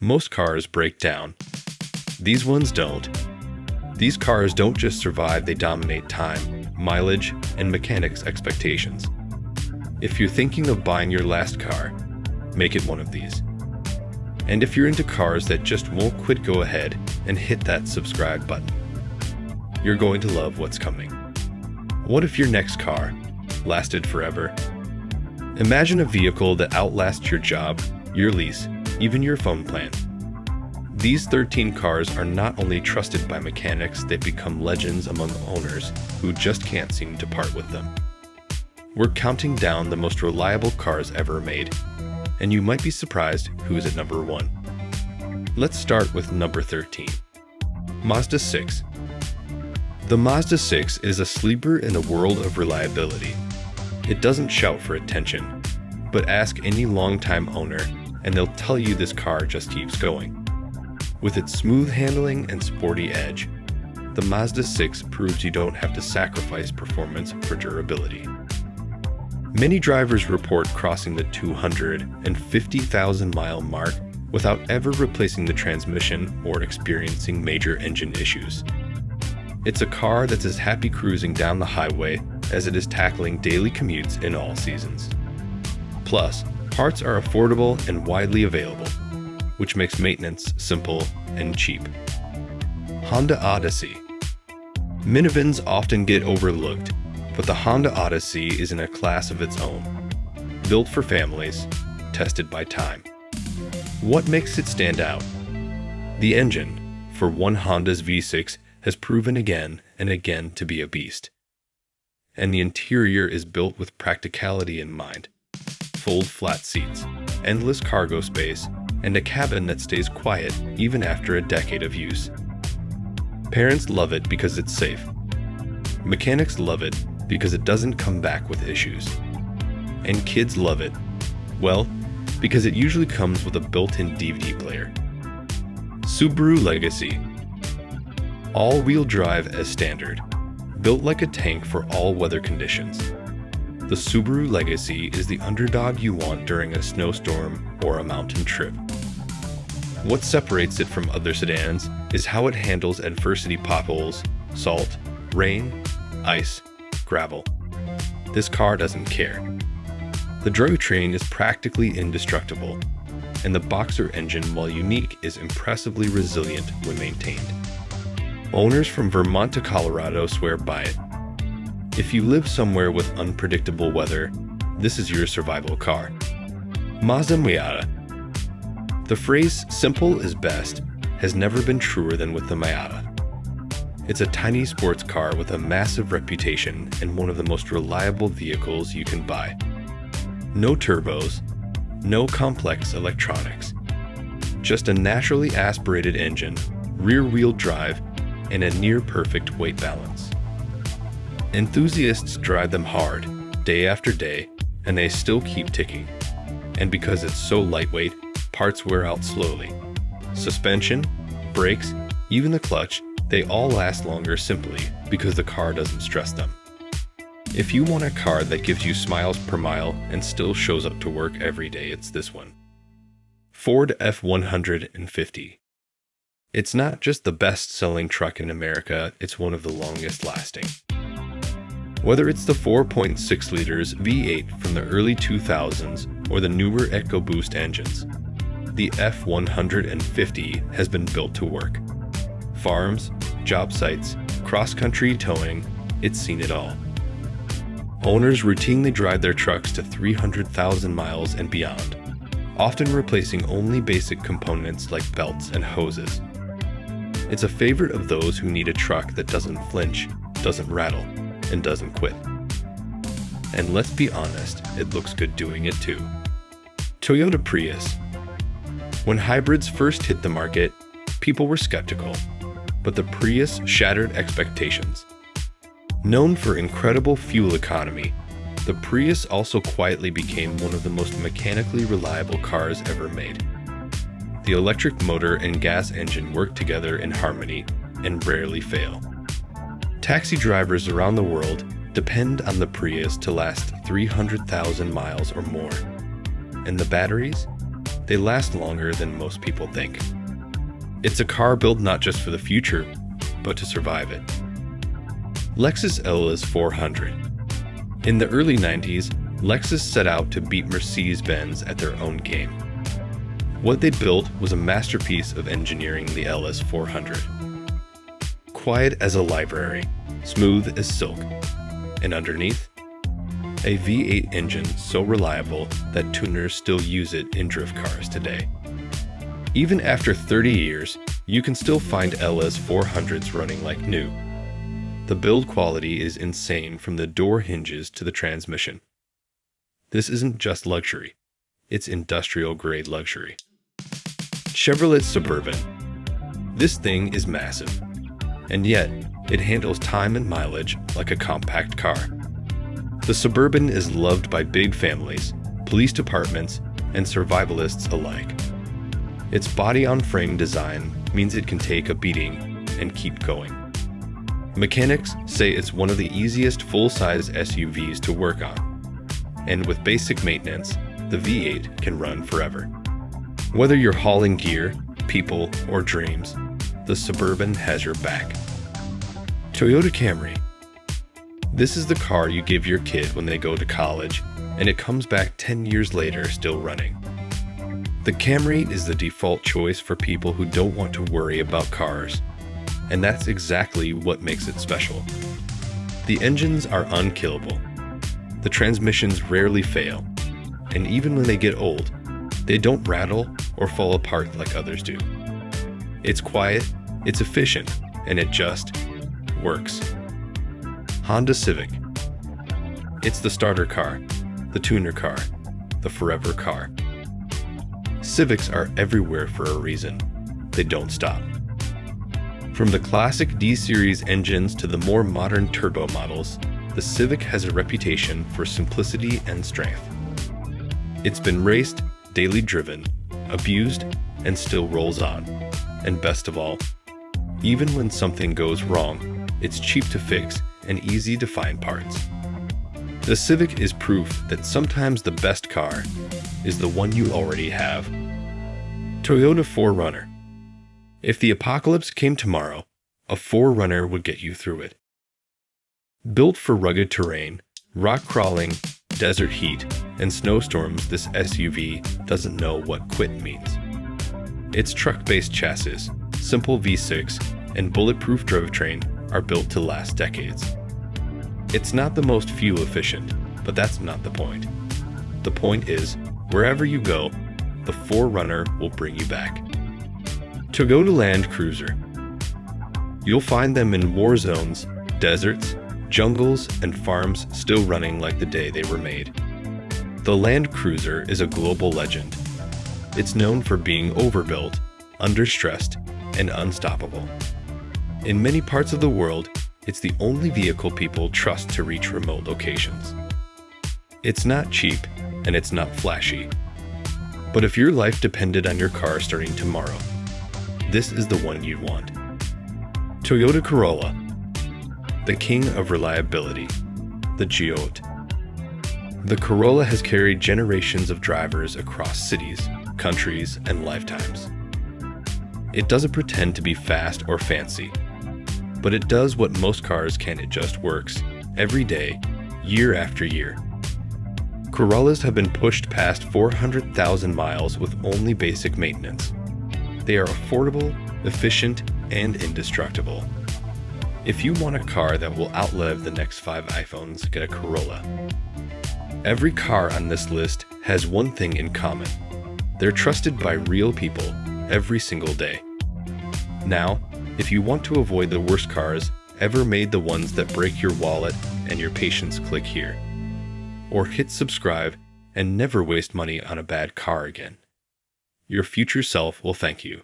Most cars break down. These ones don't. These cars don't just survive, they dominate time, mileage, and mechanics' expectations. If you're thinking of buying your last car, make it one of these. And if you're into cars that just won't quit, go ahead and hit that subscribe button. You're going to love what's coming. What if your next car lasted forever? Imagine a vehicle that outlasts your job, your lease, even your phone plan. These 13 cars are not only trusted by mechanics, they've become legends among owners who just can't seem to part with them. We're counting down the most reliable cars ever made, and you might be surprised who's at number 1. Let's start with number 13. Mazda 6. The Mazda 6 is a sleeper in the world of reliability. It doesn't shout for attention, but ask any longtime owner and they'll tell you this car just keeps going. With its smooth handling and sporty edge, the Mazda 6 proves you don't have to sacrifice performance for durability. Many drivers report crossing the 250,000 mile mark without ever replacing the transmission or experiencing major engine issues. It's a car that's as happy cruising down the highway as it is tackling daily commutes in all seasons. Plus, parts are affordable and widely available, which makes maintenance simple and cheap. Honda Odyssey. Minivans often get overlooked, but the Honda Odyssey is in a class of its own. Built for families, tested by time. What makes it stand out? The engine, for one Honda's V6, has proven again and again to be a beast. And the interior is built with practicality in mind. Full flat seats, endless cargo space, and a cabin that stays quiet even after a decade of use. Parents love it because it's safe. Mechanics love it because it doesn't come back with issues. And kids love it, well, because it usually comes with a built-in DVD player. Subaru Legacy. All-wheel drive as standard, built like a tank for all weather conditions. The Subaru Legacy is the underdog you want during a snowstorm or a mountain trip. What separates it from other sedans is how it handles adversity: potholes, salt, rain, ice, gravel. This car doesn't care. The drivetrain is practically indestructible, and the boxer engine, while unique, is impressively resilient when maintained. Owners from Vermont to Colorado swear by it. If you live somewhere with unpredictable weather, this is your survival car. Mazda Miata. The phrase "simple is best" has never been truer than with the Miata. It's a tiny sports car with a massive reputation and one of the most reliable vehicles you can buy. No turbos, no complex electronics. Just a naturally aspirated engine, rear-wheel drive, and a near-perfect weight balance. Enthusiasts drive them hard, day after day, and they still keep ticking. And because it's so lightweight, parts wear out slowly. Suspension, brakes, even the clutch, they all last longer simply because the car doesn't stress them. If you want a car that gives you smiles per mile and still shows up to work every day, it's this one. Ford F-150. It's not just the best-selling truck in America, it's one of the longest lasting. Whether it's the 4.6 liters V8 from the early 2000s or the newer EcoBoost engines, the F-150 has been built to work. Farms, job sites, cross-country towing, it's seen it all. Owners routinely drive their trucks to 300,000 miles and beyond, often replacing only basic components like belts and hoses. It's a favorite of those who need a truck that doesn't flinch, doesn't rattle, and doesn't quit. And let's be honest, it looks good doing it too. Toyota Prius. When hybrids first hit the market, people were skeptical, but the Prius shattered expectations. Known for incredible fuel economy, the Prius also quietly became one of the most mechanically reliable cars ever made. The electric motor and gas engine work together in harmony and rarely fail. Taxi drivers around the world depend on the Prius to last 300,000 miles or more. And the batteries? they last longer than most people think. It's a car built not just for the future, but to survive it. Lexus LS400. In the early 90s, Lexus set out to beat Mercedes-Benz at their own game. What they built was a masterpiece of engineering, the LS400. Quiet as a library, smooth as silk, and underneath, a V8 engine so reliable that tuners still use it in drift cars today. Even after 30 years, you can still find LS400s running like new. The build quality is insane from the door hinges to the transmission. This isn't just luxury, it's industrial-grade luxury. Chevrolet Suburban. This thing is massive, and yet it handles time and mileage like a compact car. The Suburban is loved by big families, police departments, and survivalists alike. Its body-on-frame design means it can take a beating and keep going. Mechanics say it's one of the easiest full-size SUVs to work on, and with basic maintenance, the V8 can run forever. Whether you're hauling gear, people, or dreams, the Suburban has your back. Toyota Camry. This is the car you give your kid when they go to college, and it comes back 10 years later still running. The Camry is the default choice for people who don't want to worry about cars, and that's exactly what makes it special. The engines are unkillable. The transmissions rarely fail, and even when they get old, they don't rattle or fall apart like others do. It's quiet, it's efficient, and it just works. Honda Civic. It's the starter car, the tuner car, the forever car. Civics are everywhere for a reason. They don't stop. From the classic D-Series engines to the more modern turbo models, the Civic has a reputation for simplicity and strength. It's been raced, daily driven, abused, and still rolls on. And best of all, even when something goes wrong, it's cheap to fix and easy to find parts. The Civic is proof that sometimes the best car is the one you already have. Toyota 4Runner. If the apocalypse came tomorrow, a 4Runner would get you through it. Built for rugged terrain, rock crawling, desert heat, and snowstorms, this SUV doesn't know what quit means. Its truck-based chassis, simple V6, and bulletproof drivetrain are built to last decades. It's not the most fuel efficient, but that's not the point. The point is, wherever you go, the 4Runner will bring you back. Toyota Land Cruiser. You'll find them in war zones, deserts, jungles, and farms still running like the day they were made. The Land Cruiser is a global legend. It's known for being overbuilt, understressed, and unstoppable. In many parts of the world, it's the only vehicle people trust to reach remote locations. It's not cheap, and it's not flashy. But if your life depended on your car starting tomorrow, this is the one you'd want. Toyota Corolla. The king of reliability, the GOAT. The Corolla has carried generations of drivers across cities, countries, and lifetimes. It doesn't pretend to be fast or fancy, but it does what most cars can't. It just works, every day, year after year. Corollas have been pushed past 400,000 miles with only basic maintenance. They are affordable, efficient, and indestructible. If you want a car that will outlive the next 5 iPhones, get a Corolla. Every car on this list has one thing in common. They're trusted by real people every single day. Now, if you want to avoid the worst cars ever made, the ones that break your wallet and your patience, click here. Or hit subscribe and never waste money on a bad car again. Your future self will thank you.